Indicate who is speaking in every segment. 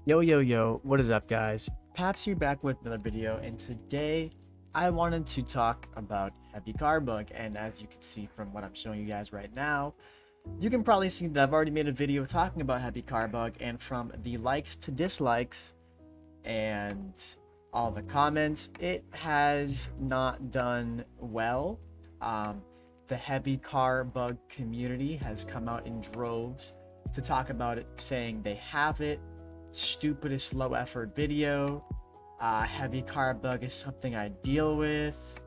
Speaker 1: Yo, what is up, guys? Paps here back with another video, and today I wanted to talk about heavy car bug. And as you can see from what I'm showing you guys right now, you can probably see that I've already made a video talking about heavy car bug, and from the likes to dislikes and all the comments, it has not done well. Um, the heavy car bug community has come out in droves to talk about it, saying they have it. Stupidest low effort video. Heavy car bug is something I deal with.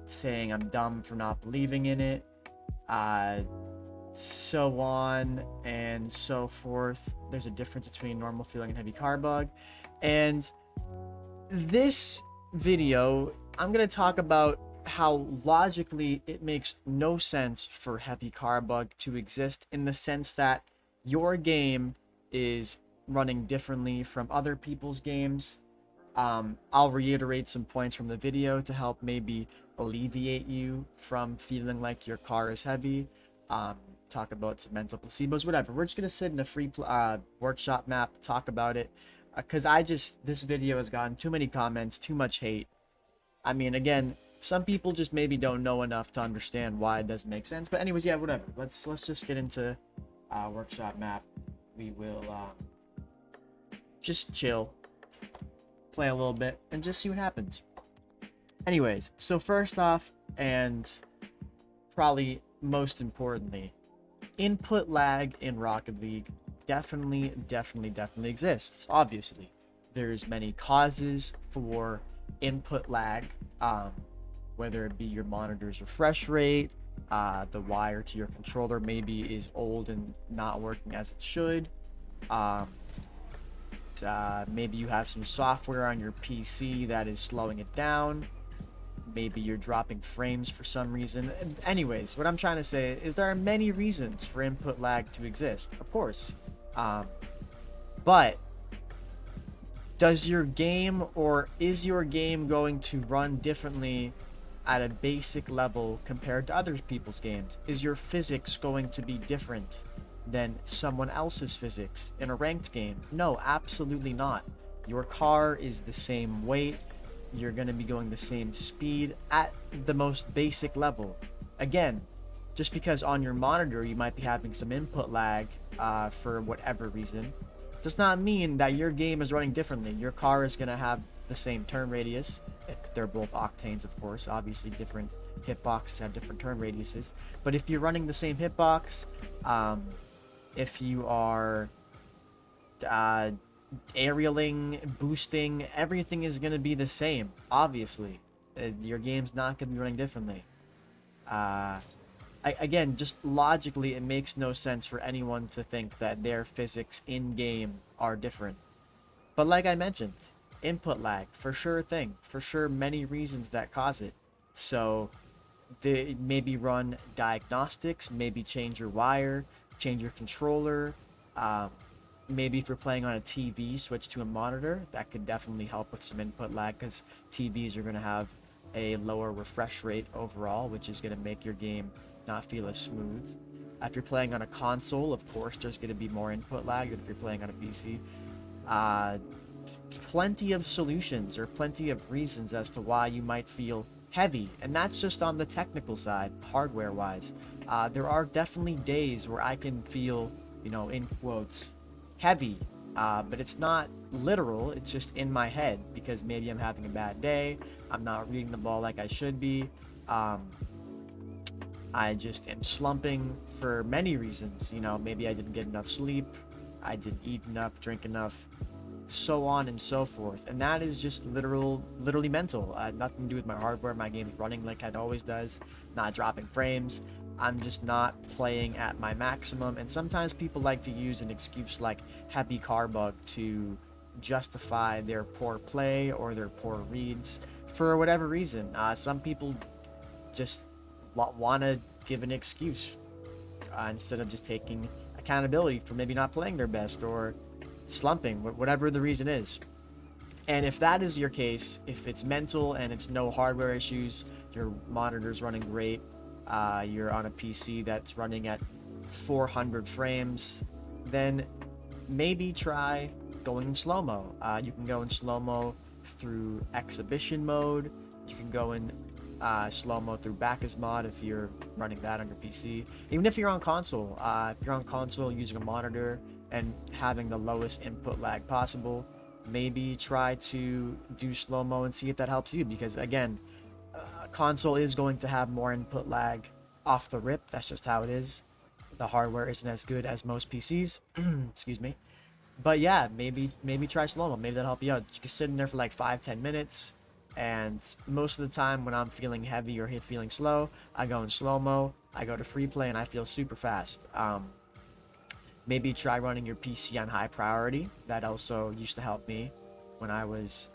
Speaker 1: Saying I'm dumb for not believing in it. Uh, so on and so forth. There's a difference between normal feeling and heavy car bug. And this video, I'm going to talk about how logically it makes no sense for heavy car bug to exist, in the sense that your game is running differently from other people's games. I'll reiterate some points from the video to help maybe alleviate you from feeling like your car is heavy. Talk about some mental placebos, whatever. We're just gonna sit in a free workshop map, talk about it, because this video has gotten too many comments, too much hate. I mean, again, some people just maybe don't know enough to understand why it doesn't make sense. But anyways, yeah, whatever. Let's just get into workshop map. We will just chill, play a little bit, and just see what happens. Anyways, so first off, and probably most importantly, input lag in Rocket League definitely exists. Obviously, there's many causes for input lag, whether it be your monitor's refresh rate, the wire to your controller maybe is old and not working as it should. Maybe you have some software on your PC that is slowing it down. Maybe you're dropping frames for some reason. Anyways, what I'm trying to say is there are many reasons for input lag to exist, of course. But does your game, or is your game, going to run differently at a basic level compared to other people's games? Is your physics going to be different than someone else's physics in a ranked game? No, absolutely not. Your car is the same weight. You're going to be going the same speed at the most basic level. Again, just because on your monitor you might be having some input lag for whatever reason, does not mean that your game is running differently. Your car is going to have the same turn radius, if they're both octanes, of course. Obviously, different hitboxes have different turn radiuses. But if you're running the same hitbox, if you are aerialing, boosting, everything is going to be the same, obviously. Your game's not going to be running differently. Again, just logically, it makes no sense for anyone to think that their physics in-game are different. But like I mentioned, input lag, for sure thing. For sure many reasons that cause it. So, maybe run diagnostics, maybe change your wire, change your controller. Maybe if you're playing on a TV, switch to a monitor. That could definitely help with some input lag, because TVs are going to have a lower refresh rate overall, which is going to make your game not feel as smooth. If you're playing on a console, of course, there's going to be more input lag than if you're playing on a PC. Plenty of solutions, or plenty of reasons as to why you might feel heavy, and that's just on the technical side, hardware wise. There are definitely days where I can feel, in quotes, heavy, but it's not literal. It's just in my head, because maybe I'm having a bad day, I'm not reading the ball like I should be. I just am slumping for many reasons. Maybe I didn't get enough sleep, I didn't eat enough, drink enough, so on and so forth. And that is just literally mental. Nothing to do with my hardware. My game's running like it always does, not dropping frames. I'm just not playing at my maximum. And sometimes people like to use an excuse like heavy car bug to justify their poor play or their poor reads for whatever reason. Some people just want to give an excuse instead of just taking accountability for maybe not playing their best or slumping, whatever the reason is. And if that is your case, if it's mental and it's no hardware issues, your monitor's running great, you're on a PC that's running at 400 frames, then maybe try going in slow-mo. You can go in slow-mo through exhibition mode. You can go in slow-mo through Backus mod if you're running that on your PC. Even if you're on console, using a monitor and having the lowest input lag possible, maybe try to do slow-mo and see if that helps you, because again, console is going to have more input lag off the rip. That's just how it is. The hardware isn't as good as most PCs. Excuse me. But yeah, maybe try slow-mo. Maybe that'll help you out. You can sit in there for like 5-10 minutes, and most of the time when I'm feeling heavy or feeling slow, I go in slow-mo, I go to free play, and I feel super fast. Maybe try running your PC on high priority. That also used to help me when I was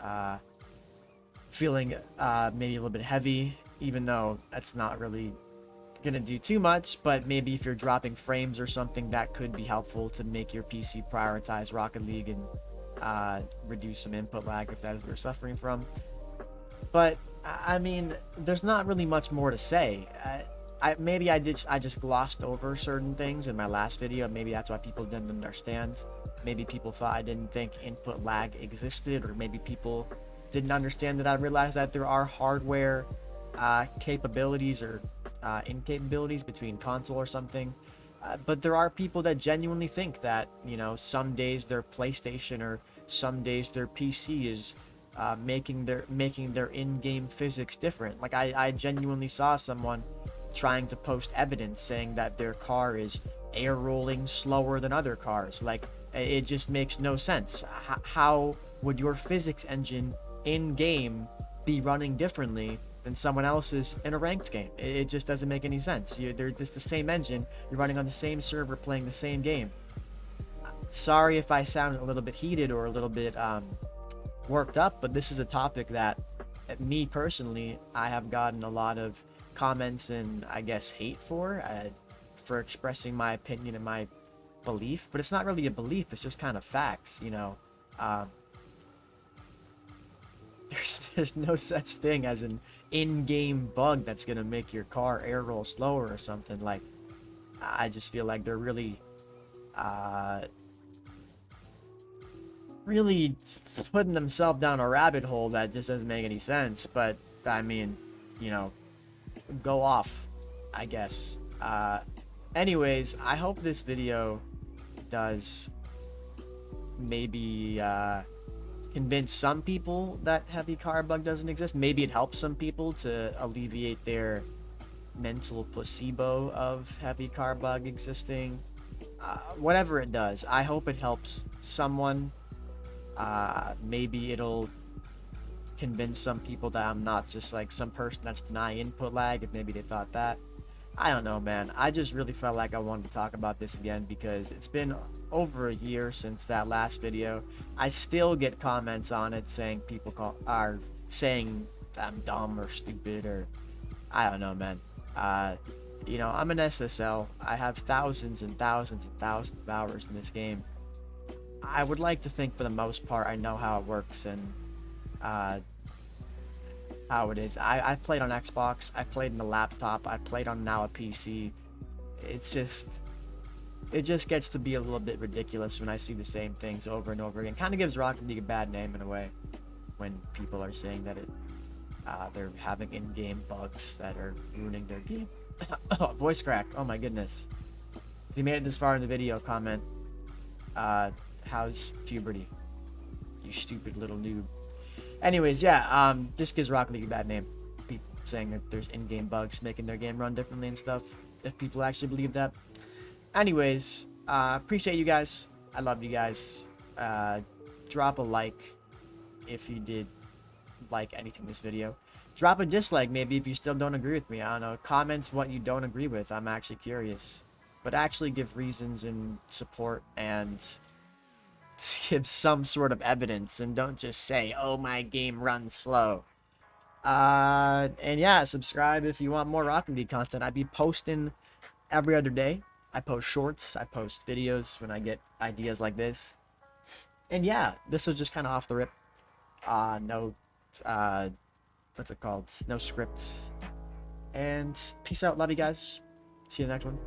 Speaker 1: feeling maybe a little bit heavy, even though that's not really gonna do too much. But maybe if you're dropping frames or something, that could be helpful to make your PC prioritize Rocket League and reduce some input lag if that is what you're suffering from. But I mean, there's not really much more to say. Maybe I just glossed over certain things in my last video. Maybe that's why people didn't understand. Maybe people thought I didn't think input lag existed, or maybe people didn't understand that I realized that there are hardware capabilities or incapabilities between console or something. But there are people that genuinely think that, you know, some days their PlayStation or some days their PC is making their in-game physics different. Like I genuinely saw someone trying to post evidence saying that their car is air rolling slower than other cars. Like, it just makes no sense. How would your physics engine in game be running differently than someone else's in a ranked game? It just doesn't make any sense. They're just the same engine, you're running on the same server playing the same game. Sorry if I sound a little bit heated or a little bit worked up, but this is a topic that me personally, I have gotten a lot of comments and I guess hate for expressing my opinion and my belief. But it's not really a belief, it's just kind of facts, you know. There's no such thing as an in-game bug that's gonna make your car air roll slower or something. Like, I just feel like they're really putting themselves down a rabbit hole that just doesn't make any sense. But I mean, you know, go off, I guess. Anyways, I hope this video does maybe convince some people that heavy car bug doesn't exist. Maybe it helps some people to alleviate their mental placebo of heavy car bug existing. Whatever it does, I hope it helps someone. Maybe it'll convince some people that I'm not just like some person that's denying input lag, if maybe they thought that. I don't know, man. I just really felt like I wanted to talk about this again because it's been over a year since that last video. I still get comments on it saying are saying I'm dumb or stupid, or I don't know, man. You know, I'm an SSL. I have thousands and thousands and thousands of hours in this game. I would like to think for the most part I know how it works and how it is. I've played on Xbox, I've played in the laptop, I've played on now a PC. It just gets to be a little bit ridiculous when I see the same things over and over again. Kind of gives Rocket League a bad name in a way when people are saying that they're having in-game bugs that are ruining their game. Voice crack, oh my goodness. If you made it this far in the video, comment how's puberty, you stupid little noob. Anyways, yeah, this gives Rocket League a bad name. People saying that there's in-game bugs making their game run differently and stuff, if people actually believe that. Anyways, appreciate you guys. I love you guys. Drop a like if you did like anything in this video. Drop a dislike maybe if you still don't agree with me. I don't know. Comment what you don't agree with. I'm actually curious. But actually give reasons and support and give some sort of evidence, and don't just say, oh, my game runs slow. And yeah, subscribe if you want more Rocket League content. I'd be posting every other day. I post shorts, I post videos when I get ideas like this. And yeah, this was just kind of off the rip. No, what's it called? No script. And peace out, love you guys. See you in the next one.